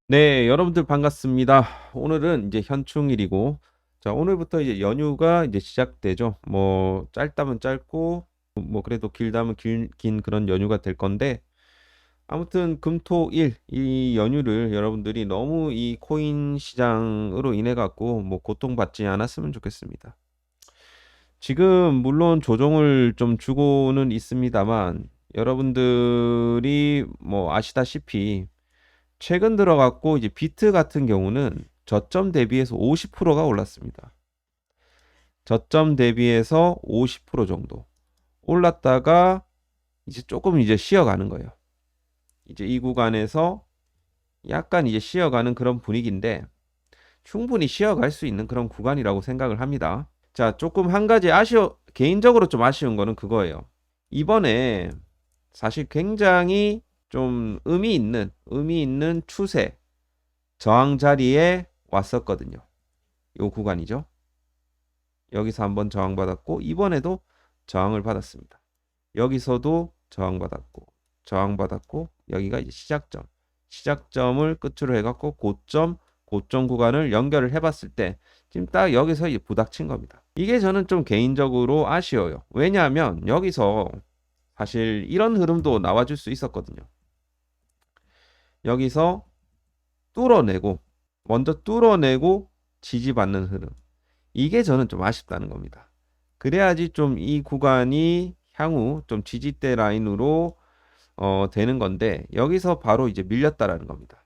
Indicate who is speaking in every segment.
Speaker 1: 네, 여러분들 반갑습니다. 오늘은 이제 현충일이고, 자, 오늘부터 이제 연휴가 이제 시작되죠. 뭐, 짧다면 짧고, 뭐, 그래도 길다면 긴 그런 연휴가 될 건데, 아무튼 금토일 이 연휴를 여러분들이 너무 이 코인 시장으로 인해 갖고 뭐 고통받지 않았으면 좋겠습니다. 지금 물론 조정을 좀 주고는 있습니다만, 여러분들이 뭐 아시다시피 최근 들어갔고 이제 비트 같은 경우는 저점 대비해서 50%가 올랐습니다. 저점 대비해서 50% 정도 올랐다가 이제 조금 이제 쉬어가는 거예요. 이제 이 구간에서 약간 이제 쉬어가는 그런 분위기인데 충분히 쉬어갈 수 있는 그런 구간이라고 생각을 합니다. 자, 조금 한 가지 개인적으로 좀 아쉬운 거는 그거예요. 이번에 사실 굉장히 좀 의미 있는 추세, 저항 자리에 왔었거든요. 요 구간이죠. 여기서 한번 저항받았고, 이번에도 저항을 받았습니다. 여기서도 저항받았고, 여기가 이제 시작점을 끝으로 해갖고 고점 구간을 연결을 해봤을 때, 지금 딱 여기서 이제 부닥친 겁니다. 이게 저는 좀 개인적으로 아쉬워요. 왜냐하면 여기서 사실 이런 흐름도 나와줄 수 있었거든요. 여기서 먼저 뚫어내고 지지받는 흐름. 이게 저는 좀 아쉽다는 겁니다. 그래야지 좀 이 구간이 향후 좀 지지대 라인으로 되는 건데 여기서 바로 이제 밀렸다라는 겁니다.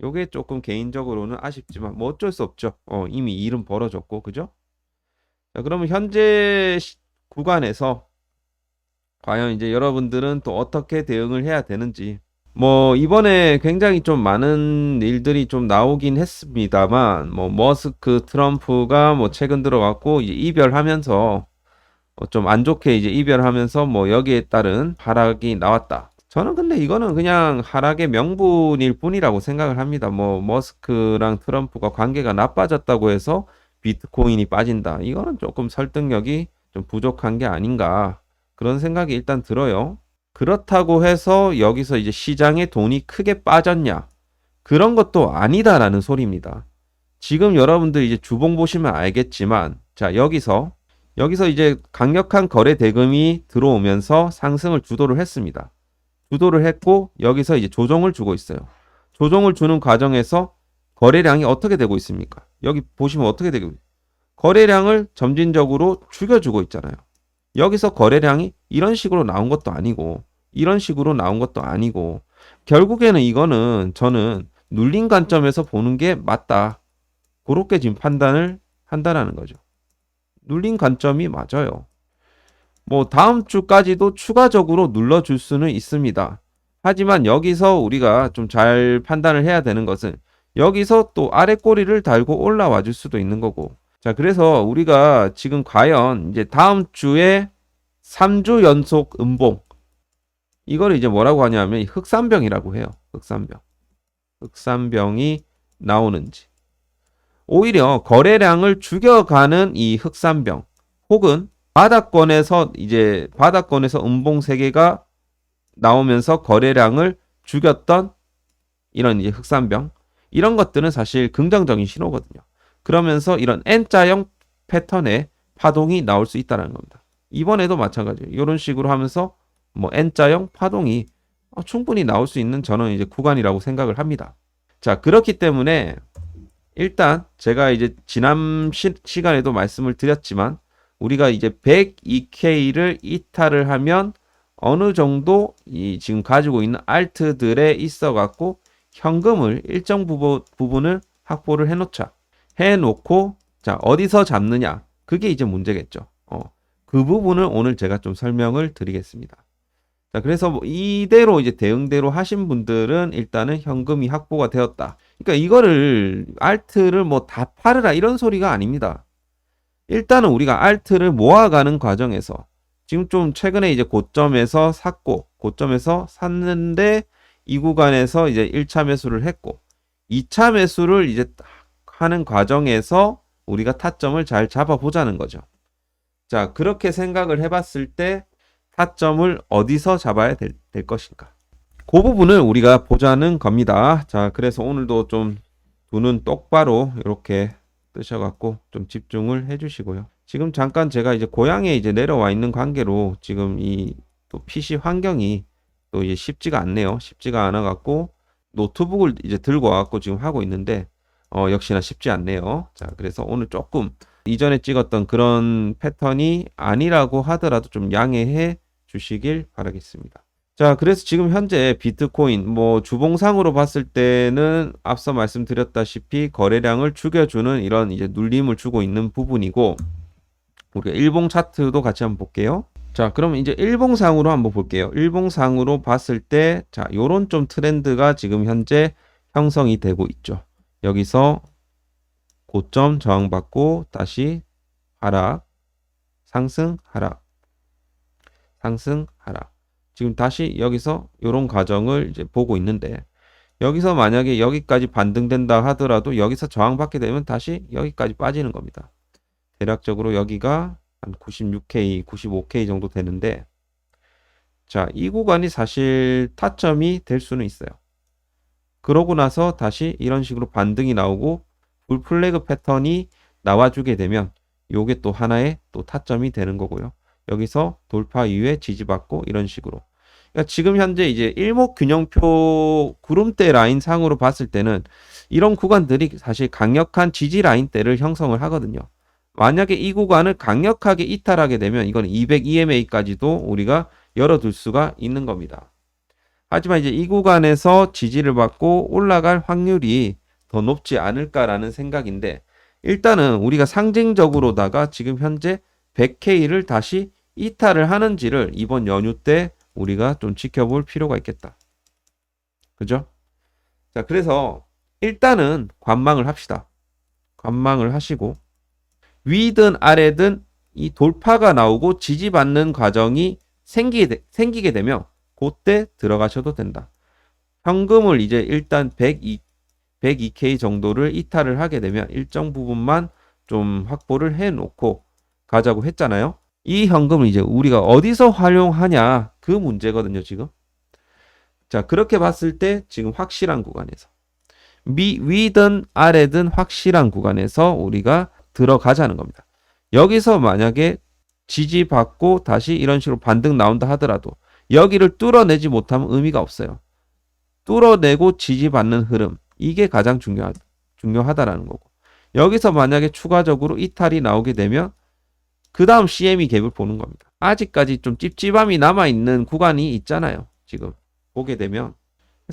Speaker 1: 요게 조금 개인적으로는 아쉽지만 뭐 어쩔 수 없죠. 이미 일은 벌어졌고 그죠? 자, 그러면 현재 구간에서 과연 이제 여러분들은 또 어떻게 대응을 해야 되는지 뭐 이번에 굉장히 좀 많은 일들이 좀 나오긴 했습니다만 뭐 머스크 트럼프가 뭐 최근 들어갔고 이제 이별하면서 좀 안 좋게 이제 이별하면서 뭐 여기에 따른 하락이 나왔다. 저는 근데 이거는 그냥 하락의 명분일 뿐이라고 생각을 합니다. 뭐 머스크랑 트럼프가 관계가 나빠졌다고 해서 비트코인이 빠진다. 이거는 조금 설득력이 좀 부족한 게 아닌가. 그런 생각이 일단 들어요. 그렇다고 해서 여기서 이제 시장에 돈이 크게 빠졌냐? 그런 것도 아니다라는 소리입니다. 지금 여러분들 이제 주봉 보시면 알겠지만, 자, 여기서 이제 강력한 거래 대금이 들어오면서 상승을 주도를 했습니다. 주도를 했고, 여기서 이제 조정을 주고 있어요. 조정을 주는 과정에서 거래량이 어떻게 되고 있습니까? 여기 보시면 어떻게 되고 있습니까? 거래량을 점진적으로 죽여주고 있잖아요. 여기서 거래량이 이런 식으로 나온 것도 아니고 이런 식으로 나온 것도 아니고 결국에는 이거는 저는 눌린 관점에서 보는 게 맞다. 그렇게 지금 판단을 한다라는 거죠. 눌린 관점이 맞아요. 뭐 다음 주까지도 추가적으로 눌러줄 수는 있습니다. 하지만 여기서 우리가 좀 잘 판단을 해야 되는 것은 여기서 또 아래 꼬리를 달고 올라와 줄 수도 있는 거고. 자, 그래서 우리가 지금 과연 이제 다음 주에 3주 연속 음봉 이거를 이제 뭐라고 하냐면 흑산병이라고 해요. 흑산병이 나오는지 오히려 거래량을 죽여가는 이 흑산병 혹은 바닥권에서 음봉 3개가 나오면서 거래량을 죽였던 이런 이제 흑산병 이런 것들은 사실 긍정적인 신호거든요. 그러면서 이런 N자형 패턴의 파동이 나올 수 있다는 겁니다. 이번에도 마찬가지예요. 이런 식으로 하면서 뭐 N자형 파동이 충분히 나올 수 있는 저는 이제 구간이라고 생각을 합니다. 자, 그렇기 때문에 일단 제가 이제 지난 시간에도 말씀을 드렸지만 우리가 이제 102K를 이탈을 하면 어느 정도 이 지금 가지고 있는 알트들에 있어 갖고 현금을 일정 부분을 확보를 해놓고 자, 어디서 잡느냐 그게 이제 문제겠죠. 그 부분을 오늘 제가 좀 설명을 드리겠습니다. 자, 그래서 뭐 이대로 이제 대응대로 하신 분들은 일단은 현금이 확보가 되었다. 그러니까 이거를 알트를 뭐 다 팔으라 이런 소리가 아닙니다. 일단은 우리가 알트를 모아가는 과정에서 지금 좀 최근에 이제 고점에서 샀는데 이 구간에서 이제 1차 매수를 했고 2차 매수를 이제 하는 과정에서 우리가 타점을 잘 잡아보자는 거죠. 자, 그렇게 생각을 해봤을 때 타점을 어디서 잡아야 될 것인가. 그 부분을 우리가 보자는 겁니다. 자, 그래서 오늘도 좀 두 눈 똑바로 이렇게 뜨셔갖고 좀 집중을 해주시고요. 지금 잠깐 제가 이제 고향에 이제 내려와 있는 관계로 지금 이 또 PC 환경이 또 이제 쉽지가 않네요. 쉽지가 않아갖고 노트북을 이제 들고 와갖고 지금 하고 있는데 역시나 쉽지 않네요. 자, 그래서 오늘 조금 이전에 찍었던 그런 패턴이 아니라고 하더라도 좀 양해해 주시길 바라겠습니다. 자, 그래서 지금 현재 비트코인 뭐 주봉상으로 봤을 때는 앞서 말씀드렸다시피 거래량을 죽여주는 이런 이제 눌림을 주고 있는 부분이고, 우리가 일봉 차트도 같이 한번 볼게요. 자, 그러면 이제 일봉상으로 한번 볼게요. 일봉상으로 봤을 때, 자, 요런 좀 트렌드가 지금 현재 형성이 되고 있죠. 여기서 고점 저항받고 다시 하락, 상승, 하락, 상승, 하락. 지금 다시 여기서 요런 과정을 이제 보고 있는데, 여기서 만약에 여기까지 반등된다 하더라도 여기서 저항받게 되면 다시 여기까지 빠지는 겁니다. 대략적으로 여기가 한 96K, 95K 정도 되는데, 자, 이 구간이 사실 타점이 될 수는 있어요. 그러고 나서 다시 이런 식으로 반등이 나오고 불플래그 패턴이 나와주게 되면 요게 또 하나의 또 타점이 되는 거고요. 여기서 돌파 이후에 지지받고 이런 식으로. 그러니까 지금 현재 이제 일목균형표 구름대 라인 상으로 봤을 때는 이런 구간들이 사실 강력한 지지 라인대를 형성을 하거든요. 만약에 이 구간을 강력하게 이탈하게 되면 이건 200 EMA까지도 우리가 열어둘 수가 있는 겁니다. 하지만 이제 이 구간에서 지지를 받고 올라갈 확률이 더 높지 않을까라는 생각인데, 일단은 우리가 상징적으로다가 지금 현재 100K를 다시 이탈을 하는지를 이번 연휴 때 우리가 좀 지켜볼 필요가 있겠다. 그죠? 자, 그래서 일단은 관망을 합시다. 관망을 하시고, 위든 아래든 이 돌파가 나오고 지지받는 과정이 생기게 되면 그때 들어가셔도 된다. 현금을 이제 일단 102K 정도를 이탈을 하게 되면 일정 부분만 좀 확보를 해 놓고 가자고 했잖아요. 이 현금을 이제 우리가 어디서 활용하냐, 그 문제거든요, 지금. 자, 그렇게 봤을 때 지금 확실한 구간에서, 위든 아래든 확실한 구간에서 우리가 들어가자는 겁니다. 여기서 만약에 지지받고 다시 이런 식으로 반등 나온다 하더라도 여기를 뚫어내지 못하면 의미가 없어요. 뚫어내고 지지받는 흐름, 이게 가장 중요하다라는 거고, 여기서 만약에 추가적으로 이탈이 나오게 되면 그 다음 CME 갭을 보는 겁니다. 아직까지 좀 찝찝함이 남아있는 구간이 있잖아요. 지금 보게 되면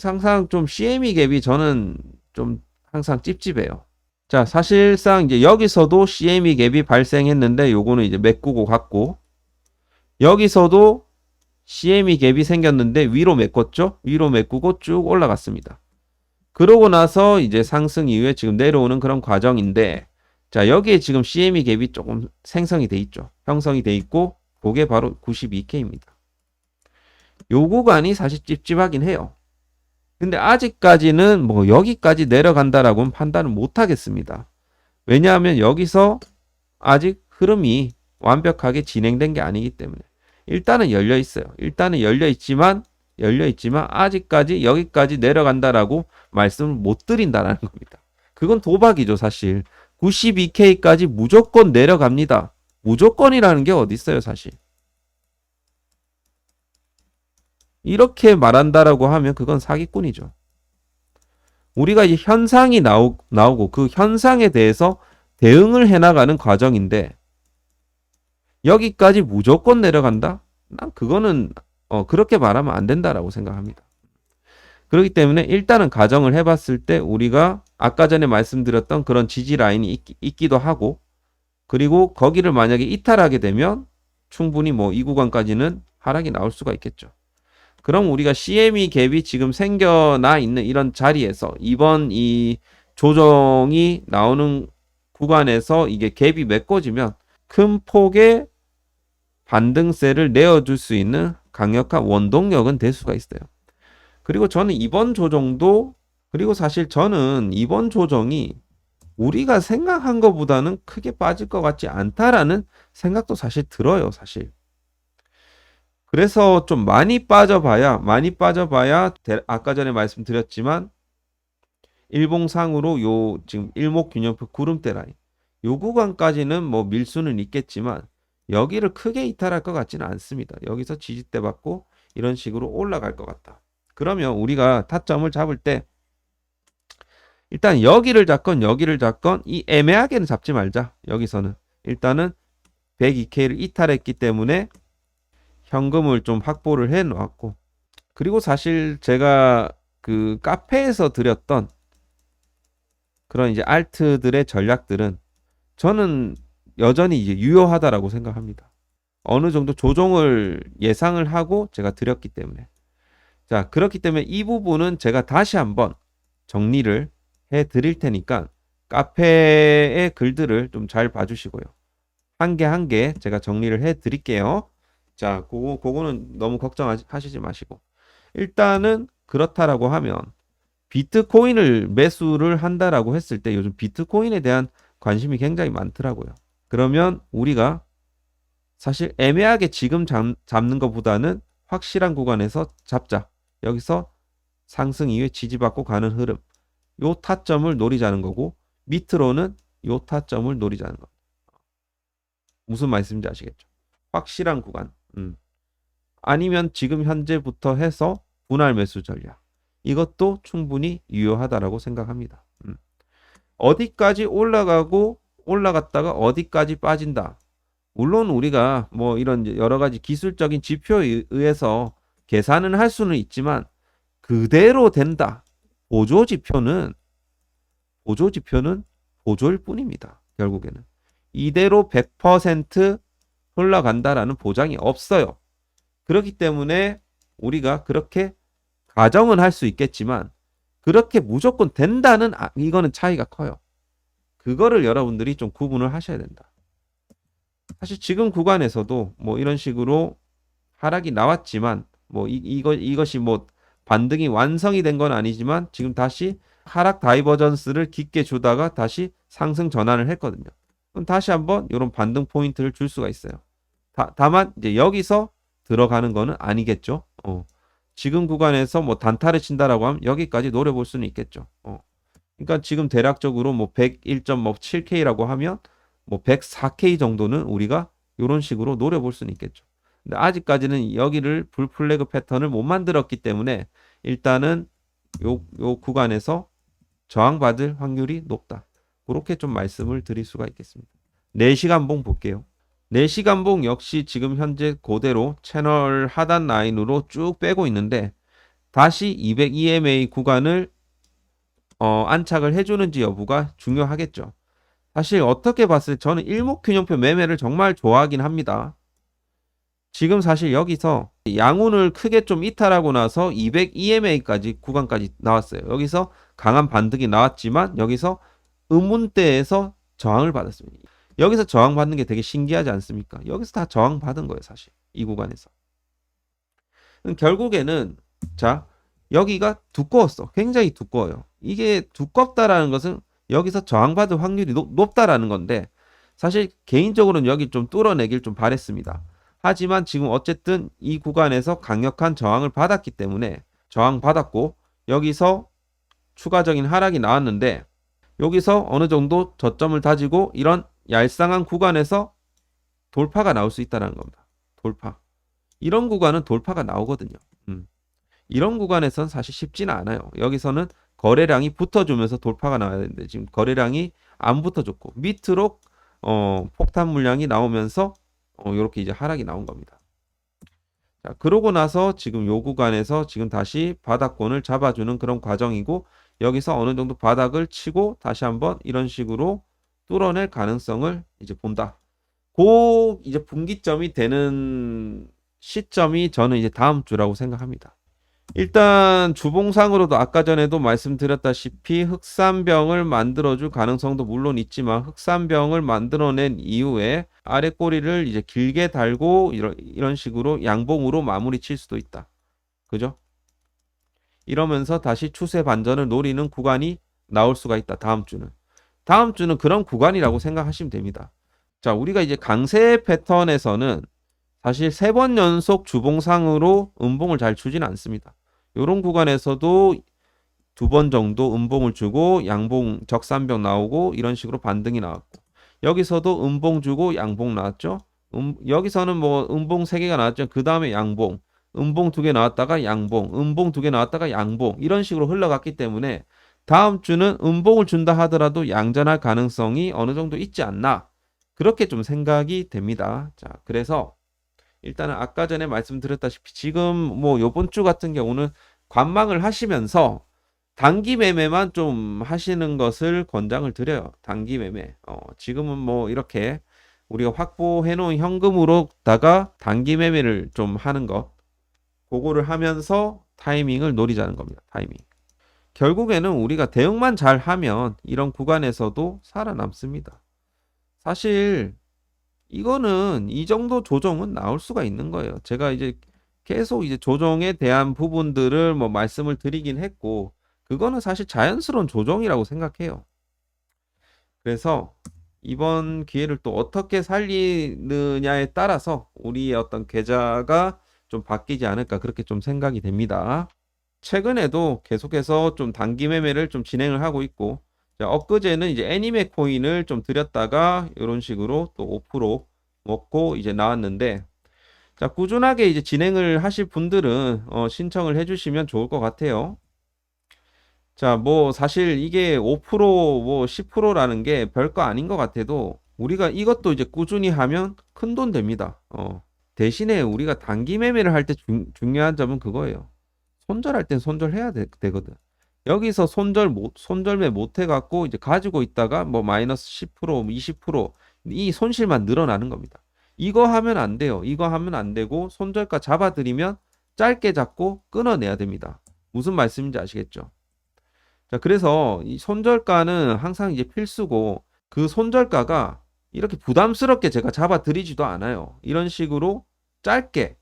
Speaker 1: 항상 좀 CME 갭이 저는 좀 항상 찝찝해요. 자, 사실상 이제 여기서도 CME 갭이 발생했는데 요거는 이제 메꾸고 갔고, 여기서도 CME 갭이 생겼는데 위로 메꿨죠? 위로 메꾸고 쭉 올라갔습니다. 그러고 나서 이제 상승 이후에 지금 내려오는 그런 과정인데, 자, 여기에 지금 CME 갭이 조금 생성이 돼 있죠. 형성이 돼 있고, 그게 바로 92K입니다. 요 구간이 사실 찝찝하긴 해요. 근데 아직까지는 뭐 여기까지 내려간다라고는 판단을 못 하겠습니다. 왜냐하면 여기서 아직 흐름이 완벽하게 진행된 게 아니기 때문에 일단은 열려 있어요. 일단은 열려 있지만 아직까지 여기까지 내려간다라고 말씀을 못 드린다라는 겁니다. 그건 도박이죠, 사실. 92K까지 무조건 내려갑니다. 무조건이라는 게 어디 있어요, 사실. 이렇게 말한다라고 하면 그건 사기꾼이죠. 우리가 이제 현상이 나오고 그 현상에 대해서 대응을 해나가는 과정인데, 여기까지 무조건 내려간다? 난 그거는 그렇게 말하면 안 된다라고 생각합니다. 그렇기 때문에 일단은 가정을 해봤을 때 우리가 아까 전에 말씀드렸던 그런 지지 라인이 있기도 하고, 그리고 거기를 만약에 이탈하게 되면 충분히 뭐 이 구간까지는 하락이 나올 수가 있겠죠. 그럼 우리가 CME 갭이 지금 생겨나 있는 이런 자리에서 이번 이 조정이 나오는 구간에서 이게 갭이 메꿔지면 큰 폭의 반등세를 내어줄 수 있는 강력한 원동력은 될 수가 있어요. 그리고 저는 이번 조정도, 그리고 사실 저는 이번 조정이 우리가 생각한 것보다는 크게 빠질 것 같지 않다라는 생각도 사실 들어요, 사실. 그래서 좀 많이 빠져봐야 아까 전에 말씀드렸지만 일봉상으로 요 지금 일목균형표 구름대 라인 요 구간까지는 뭐 밀 수는 있겠지만 여기를 크게 이탈할 것 같지는 않습니다. 여기서 지지대 받고 이런 식으로 올라갈 것 같다. 그러면 우리가 타점을 잡을 때 일단 여기를 잡건 이 애매하게는 잡지 말자. 여기서는 일단은 102K를 이탈했기 때문에 현금을 좀 확보를 해 놓았고, 그리고 사실 제가 그 카페에서 드렸던 그런 이제 알트들의 전략들은 저는 여전히 이제 유효하다라고 생각합니다. 어느 정도 조정을 예상을 하고 제가 드렸기 때문에. 자, 그렇기 때문에 이 부분은 제가 다시 한번 정리를 해 드릴 테니까 카페의 글들을 좀 잘 봐주시고요. 한 개 한 개 제가 정리를 해 드릴게요. 자, 그거는 너무 걱정하시지 마시고. 일단은 그렇다라고 하면 비트코인을 매수를 한다라고 했을 때 요즘 비트코인에 대한 관심이 굉장히 많더라고요. 그러면 우리가 사실 애매하게 지금 잡는 것보다는 확실한 구간에서 잡자. 여기서 상승 이후에 지지받고 가는 흐름. 요 타점을 노리자는 거고 밑으로는 요 타점을 노리자는 거. 무슨 말씀인지 아시겠죠? 확실한 구간. 아니면 지금 현재부터 해서 분할 매수 전략. 이것도 충분히 유효하다라고 생각합니다. 어디까지 올라가고 올라갔다가 어디까지 빠진다. 물론 우리가 뭐 이런 여러 가지 기술적인 지표에 의해서 계산은 할 수는 있지만 그대로 된다. 보조지표는 보조일 뿐입니다. 결국에는. 이대로 100% 흘러간다라는 보장이 없어요. 그렇기 때문에 우리가 그렇게 가정은 할 수 있겠지만 그렇게 무조건 된다는 이거는 차이가 커요. 그거를 여러분들이 좀 구분을 하셔야 된다. 사실 지금 구간에서도 뭐 이런 식으로 하락이 나왔지만 뭐 이것이 뭐 반등이 완성이 된 건 아니지만 지금 다시 하락 다이버전스를 깊게 주다가 다시 상승 전환을 했거든요. 그럼 다시 한번 이런 반등 포인트를 줄 수가 있어요. 다만 이제 여기서 들어가는 거는 아니겠죠. 지금 구간에서 뭐 단타를 친다라고 하면 여기까지 노려볼 수는 있겠죠. 그러니까 지금 대략적으로 뭐 101.7K라고 하면 뭐 104K 정도는 우리가 이런 식으로 노려볼 수는 있겠죠. 근데 아직까지는 여기를 불플래그 패턴을 못 만들었기 때문에 일단은 요 구간에서 저항받을 확률이 높다. 그렇게 좀 말씀을 드릴 수가 있겠습니다. 4시간봉 볼게요. 4시간봉 역시 지금 현재 그대로 채널 하단 라인으로 쭉 빼고 있는데 다시 200 EMA 구간을 안착을 해주는지 여부가 중요하겠죠. 사실 어떻게 봤을 때 저는 일목균형표 매매를 정말 좋아하긴 합니다. 지금 사실 여기서 양운을 크게 좀 이탈하고 나서 200 EMA까지 구간까지 나왔어요. 여기서 강한 반등이 나왔지만 여기서 음운대에서 저항을 받았습니다. 여기서 저항받는 게 되게 신기하지 않습니까? 여기서 다 저항받은 거예요, 사실. 이 구간에서. 결국에는 자, 여기가 두꺼웠어. 굉장히 두꺼워요. 이게 두껍다라는 것은 여기서 저항받을 확률이 높다라는 건데 사실 개인적으로는 여기 좀 뚫어내길 좀 바랬습니다. 하지만 지금 어쨌든 이 구간에서 강력한 저항을 받았기 때문에 저항받았고 여기서 추가적인 하락이 나왔는데 여기서 어느 정도 저점을 다지고 이런 얄쌍한 구간에서 돌파가 나올 수 있다는 겁니다. 돌파. 이런 구간은 돌파가 나오거든요. 이런 구간에선 사실 쉽지는 않아요. 여기서는 거래량이 붙어주면서 돌파가 나와야 되는데 지금 거래량이 안 붙어줬고 밑으로 폭탄 물량이 나오면서 이렇게 이제 하락이 나온 겁니다. 자, 그러고 나서 지금 요 구간에서 지금 다시 바닥권을 잡아주는 그런 과정이고 여기서 어느 정도 바닥을 치고 다시 한번 이런 식으로 뚫어낼 가능성을 이제 본다. 그 이제 분기점이 되는 시점이 저는 이제 다음 주라고 생각합니다. 일단 주봉상으로도 아까 전에도 말씀드렸다시피 흑산병을 만들어줄 가능성도 물론 있지만 흑산병을 만들어낸 이후에 아래 꼬리를 이제 길게 달고 이런 식으로 양봉으로 마무리 칠 수도 있다. 그죠? 이러면서 다시 추세 반전을 노리는 구간이 나올 수가 있다. 다음 주는 그런 구간이라고 생각하시면 됩니다. 자, 우리가 이제 강세 패턴에서는 사실 3번 연속 주봉상으로 음봉을 잘 주지는 않습니다. 이런 구간에서도 2번 정도 음봉을 주고 양봉 적산벽 나오고 이런 식으로 반등이 나왔고, 여기서도 음봉 주고 양봉 나왔죠. 여기서는 뭐 음봉 3개가 나왔죠. 그 다음에 양봉, 음봉 2개 나왔다가 양봉, 음봉 2개 나왔다가 양봉, 이런 식으로 흘러갔기 때문에 다음 주는 음봉을 준다 하더라도 양전할 가능성이 어느 정도 있지 않나, 그렇게 좀 생각이 됩니다. 자, 그래서 일단은 아까 전에 말씀드렸다시피 지금 뭐 요번 주 같은 경우는 관망을 하시면서 단기 매매만 좀 하시는 것을 권장을 드려요. 단기 매매. 지금은 뭐 이렇게 우리가 확보해 놓은 현금으로다가 단기 매매를 좀 하는 것, 그거를 하면서 타이밍을 노리자는 겁니다. 타이밍. 결국에는 우리가 대응만 잘 하면 이런 구간에서도 살아남습니다. 사실 이거는 이 정도 조정은 나올 수가 있는 거예요. 제가 이제 계속 이제 조정에 대한 부분들을 뭐 말씀을 드리긴 했고, 그거는 사실 자연스러운 조정이라고 생각해요. 그래서 이번 기회를 또 어떻게 살리느냐에 따라서 우리의 어떤 계좌가 좀 바뀌지 않을까, 그렇게 좀 생각이 됩니다. 최근에도 계속해서 좀 단기 매매를 좀 진행을 하고 있고, 자, 엊그제는 이제 애니메 코인을 좀 들였다가 이런 식으로 또 5% 먹고 이제 나왔는데, 자, 꾸준하게 이제 진행을 하실 분들은 신청을 해주시면 좋을 것 같아요. 자, 뭐 사실 이게 5%뭐 10%라는 게 별거 아닌 것 같아도 우리가 이것도 이제 꾸준히 하면 큰 돈 됩니다. 대신에 우리가 단기 매매를 할 때 중요한 점은 그거예요. 손절할 땐 손절해야 되거든. 여기서 손절매 못 해갖고 이제 가지고 있다가 뭐 마이너스 10%, 20%이 손실만 늘어나는 겁니다. 이거 하면 안 돼요. 이거 하면 안 되고 손절가 잡아드리면 짧게 잡고 끊어내야 됩니다. 무슨 말씀인지 아시겠죠? 자, 그래서 이 손절가는 항상 이제 필수고, 그 손절가가 이렇게 부담스럽게 제가 잡아드리지도 않아요. 이런 식으로 짧게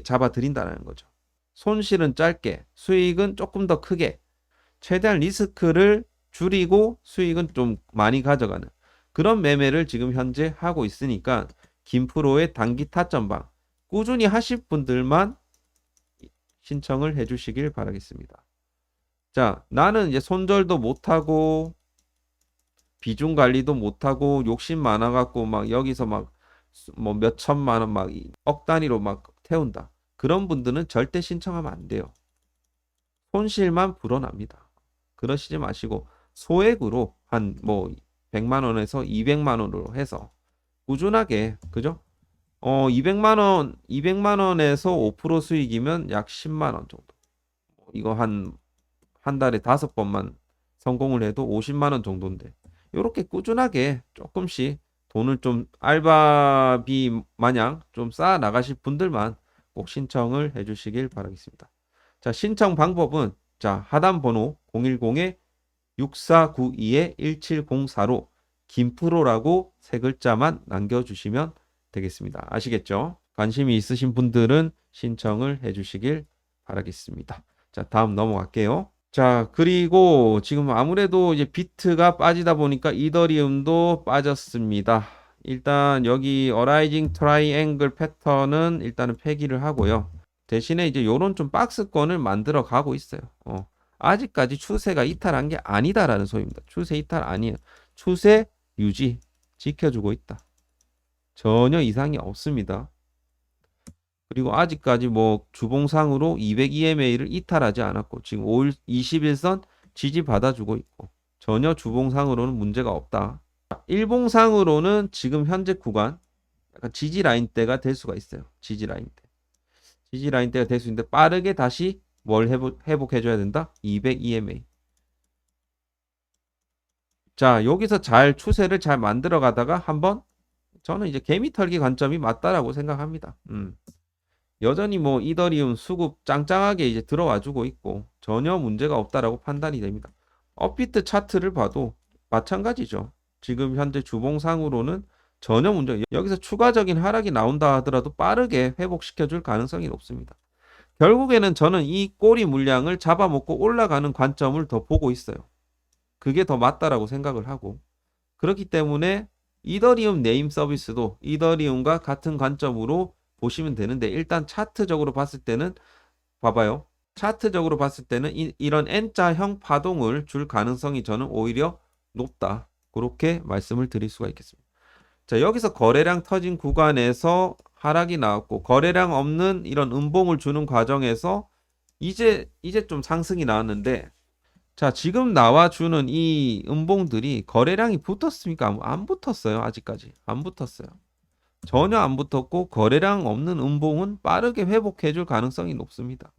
Speaker 1: 잡아드린다는 거죠. 손실은 짧게, 수익은 조금 더 크게, 최대한 리스크를 줄이고 수익은 좀 많이 가져가는 그런 매매를 지금 현재 하고 있으니까, 김프로의 단기 타점방 꾸준히 하실 분들만 신청을 해 주시길 바라겠습니다. 자, 나는 이제 손절도 못하고 비중 관리도 못하고 욕심 많아갖고 막 여기서 막 뭐 몇 천만 원 막 억 단위로 막 태운다. 그런 분들은 절대 신청하면 안 돼요. 손실만 불어납니다. 그러시지 마시고 소액으로 한 뭐 100만 원에서 200만 원으로 해서 꾸준하게, 그죠? 200만 원에서 5% 수익이면 약 10만 원 정도. 이거 한 달에 5번만 성공을 해도 50만 원 정도인데, 이렇게 꾸준하게 조금씩 돈을 좀 알바비 마냥 좀 쌓아 나가실 분들만 꼭 신청을 해 주시길 바라겠습니다. 자, 신청 방법은 자, 하단 번호 010-6492-1704로 김프로라고 3글자만 남겨주시면 되겠습니다. 아시겠죠? 관심이 있으신 분들은 신청을 해 주시길 바라겠습니다. 자, 다음 넘어갈게요. 자, 그리고 지금 아무래도 이제 비트가 빠지다 보니까 이더리움도 빠졌습니다. 일단 여기 어라이징 트라이앵글 패턴은 일단은 폐기를 하고요. 대신에 이제 요런 좀 박스권을 만들어 가고 있어요. 아직까지 추세가 이탈한 게 아니다라는 소리입니다. 추세 이탈 아니에요. 추세 유지 지켜주고 있다. 전혀 이상이 없습니다. 그리고 아직까지 뭐 주봉상으로 200EMA를 이탈하지 않았고 지금 5일 21선 지지 받아주고 있고 전혀 주봉상으로는 문제가 없다. 일봉상으로는 지금 현재 구간 약간 지지 라인대가 될 수가 있어요. 지지 라인대. 지지 라인대가 될 수 있는데 빠르게 다시 뭘 회복해줘야 된다? 200EMA. 자, 여기서 잘 추세를 잘 만들어 가다가 한번 저는 이제 개미 털기 관점이 맞다라고 생각합니다. 여전히 뭐 이더리움 수급 짱짱하게 이제 들어와 주고 있고 전혀 문제가 없다라고 판단이 됩니다. 업비트 차트를 봐도 마찬가지죠. 지금 현재 주봉상으로는 전혀 문제, 여기서 추가적인 하락이 나온다 하더라도 빠르게 회복시켜 줄 가능성이 높습니다. 결국에는 저는 이 꼬리 물량을 잡아먹고 올라가는 관점을 더 보고 있어요. 그게 더 맞다라고 생각을 하고, 그렇기 때문에 이더리움 네임 서비스도 이더리움과 같은 관점으로 보시면 되는데, 일단 차트적으로 봤을 때는 봐봐요. 차트적으로 봤을 때는 이런 N자형 파동을 줄 가능성이 저는 오히려 높다. 그렇게 말씀을 드릴 수가 있겠습니다. 자, 여기서 거래량 터진 구간에서 하락이 나왔고, 거래량 없는 이런 음봉을 주는 과정에서 이제 좀 상승이 나왔는데, 자, 지금 나와주는 이 음봉들이 거래량이 붙었습니까? 안 붙었어요. 아직까지 안 붙었어요. 전혀 안 붙었고, 거래량 없는 음봉은 빠르게 회복해줄 가능성이 높습니다.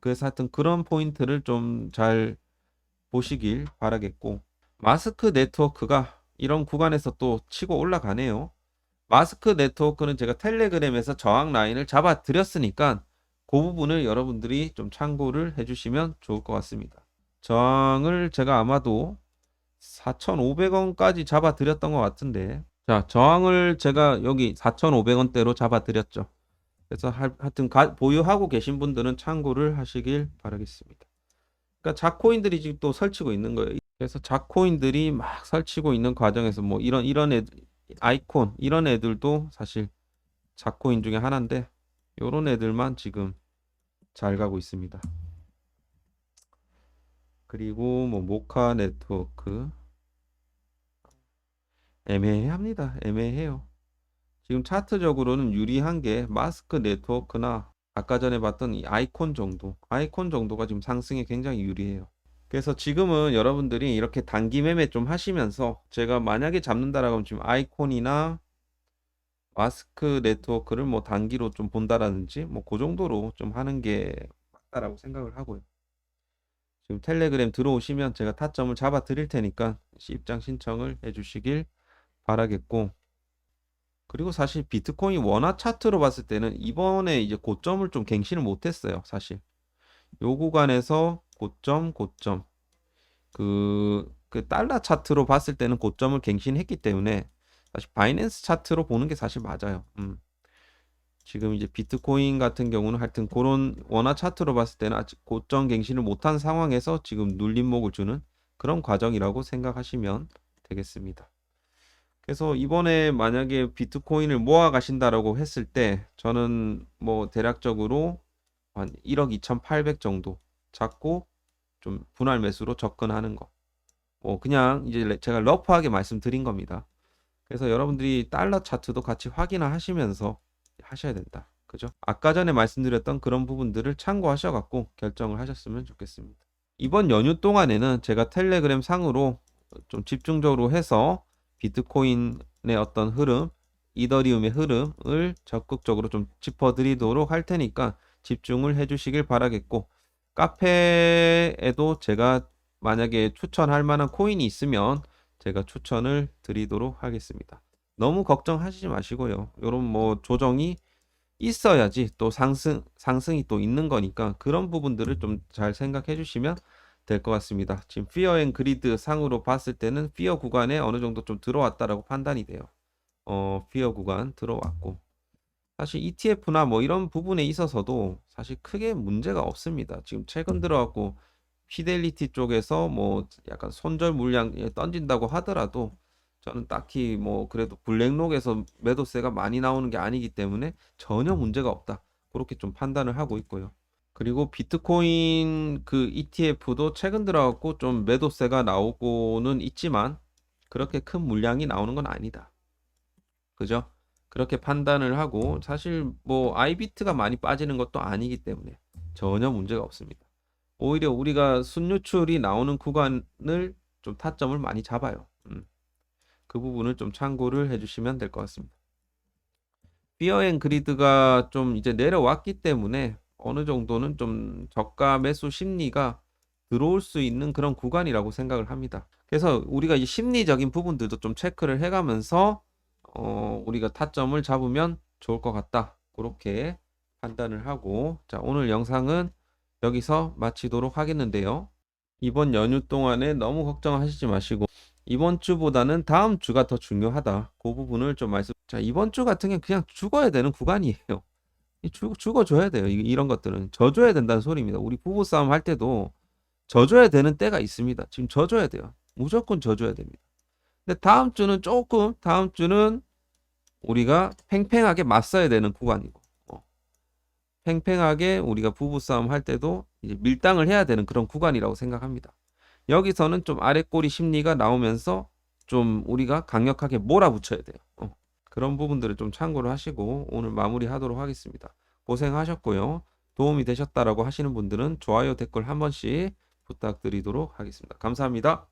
Speaker 1: 그래서 하여튼 그런 포인트를 좀 잘 보시길 바라겠고, 마스크 네트워크가 이런 구간에서 또 치고 올라가네요. 마스크 네트워크는 제가 텔레그램에서 저항 라인을 잡아 드렸으니까 그 부분을 여러분들이 좀 참고를 해주시면 좋을 것 같습니다. 저항을 제가 아마도 4,500원까지 잡아 드렸던 것 같은데, 자, 저항을 제가 여기 4,500원대로 잡아 드렸죠. 그래서 하여튼 보유하고 계신 분들은 참고를 하시길 바라겠습니다. 그러니까 자코인들이 지금 또 설치고 있는 거예요. 그래서 자코인들이 막 설치고 있는 과정에서 뭐 이런 애들, 아이콘 이런 애들도 사실 자코인 중에 하나인데, 요런 애들만 지금 잘 가고 있습니다. 그리고 뭐 모카 네트워크 애매합니다. 애매해요. 지금 차트적으로는 유리한 게 마스크 네트워크나 아까 전에 봤던 이 아이콘 정도가 지금 상승에 굉장히 유리해요. 그래서 지금은 여러분들이 이렇게 단기 매매 좀 하시면서, 제가 만약에 잡는다라고 하면 지금 아이콘이나 마스크 네트워크를 뭐 단기로 좀 본다라든지 뭐 그 정도로 좀 하는 게 맞다라고 생각을 하고요. 지금 텔레그램 들어오시면 제가 타점을 잡아 드릴 테니까 입장 신청을 해 주시길 바라겠고, 그리고 사실 비트코인 원화 차트로 봤을 때는 이번에 이제 고점을 좀 갱신을 못했어요. 사실 요 구간에서 고점 그 달러 차트로 봤을 때는 고점을 갱신했기 때문에 사실 바이낸스 차트로 보는 게 사실 맞아요. 지금 이제 비트코인 같은 경우는 하여튼 그런 원화 차트로 봤을 때는 아직 고점 갱신을 못한 상황에서 지금 눌림목을 주는 그런 과정이라고 생각하시면 되겠습니다. 그래서 이번에 만약에 비트코인을 모아 가신다라고 했을 때 저는 뭐 대략적으로 한 1억 2,800 정도 잡고 좀 분할 매수로 접근하는 거. 뭐 그냥 이제 제가 러프하게 말씀드린 겁니다. 그래서 여러분들이 달러 차트도 같이 확인하시면서 하셔야 된다. 그죠? 아까 전에 말씀드렸던 그런 부분들을 참고하셔 갖고 결정을 하셨으면 좋겠습니다. 이번 연휴 동안에는 제가 텔레그램 상으로 좀 집중적으로 해서 비트코인의 어떤 흐름, 이더리움의 흐름을 적극적으로 좀 짚어드리도록 할 테니까 집중을 해주시길 바라겠고, 카페에도 제가 만약에 추천할 만한 코인이 있으면 제가 추천을 드리도록 하겠습니다. 너무 걱정하시지 마시고요. 요런 뭐 조정이 있어야지 또 상승이 또 있는 거니까 그런 부분들을 좀 잘 생각해 주시면 될 것 같습니다. 지금 피어 앤 그리드 상으로 봤을 때는 피어 구간에 어느 정도 좀 들어왔다라고 판단이 돼요. 피어 구간 들어왔고, 사실 ETF나 뭐 이런 부분에 있어서도 사실 크게 문제가 없습니다. 지금 최근 들어왔고 피델리티 쪽에서 뭐 약간 손절 물량 던진다고 하더라도 저는 딱히 뭐 그래도 블랙록에서 매도세가 많이 나오는 게 아니기 때문에 전혀 문제가 없다. 그렇게 좀 판단을 하고 있고요. 그리고 비트코인 그 ETF도 최근 들어갖고 좀 매도세가 나오고는 있지만 그렇게 큰 물량이 나오는 건 아니다. 그죠? 그렇게 판단을 하고, 사실 뭐 아이비트가 많이 빠지는 것도 아니기 때문에 전혀 문제가 없습니다. 오히려 우리가 순유출이 나오는 구간을 좀 타점을 많이 잡아요. 그 부분을 좀 참고를 해주시면 될 것 같습니다. 피어 앤 그리드가 좀 이제 내려왔기 때문에 어느 정도는 좀 저가 매수 심리가 들어올 수 있는 그런 구간이라고 생각을 합니다. 그래서 우리가 이 심리적인 부분들도 좀 체크를 해가면서 우리가 타점을 잡으면 좋을 것 같다. 그렇게 판단을 하고, 자, 오늘 영상은 여기서 마치도록 하겠는데요. 이번 연휴 동안에 너무 걱정하시지 마시고 이번 주보다는 다음 주가 더 중요하다. 그 부분을 좀 자, 이번 주 같은 경우는 그냥 죽어야 되는 구간이에요. 죽어줘야 돼요. 이런 것들은 져줘야 된다는 소리입니다. 우리 부부싸움 할 때도 져줘야 되는 때가 있습니다. 지금 져줘야 돼요. 무조건 져줘야 됩니다. 근데 다음 주는 우리가 팽팽하게 맞서야 되는 구간이고, 팽팽하게 우리가 부부싸움 할 때도 이제 밀당을 해야 되는 그런 구간이라고 생각합니다. 여기서는 좀 아래 꼬리 심리가 나오면서 좀 우리가 강력하게 몰아붙여야 돼요. 그런 부분들을 좀 참고를 하시고 오늘 마무리하도록 하겠습니다. 고생하셨고요. 도움이 되셨다라고 하시는 분들은 좋아요, 댓글 한 번씩 부탁드리도록 하겠습니다. 감사합니다.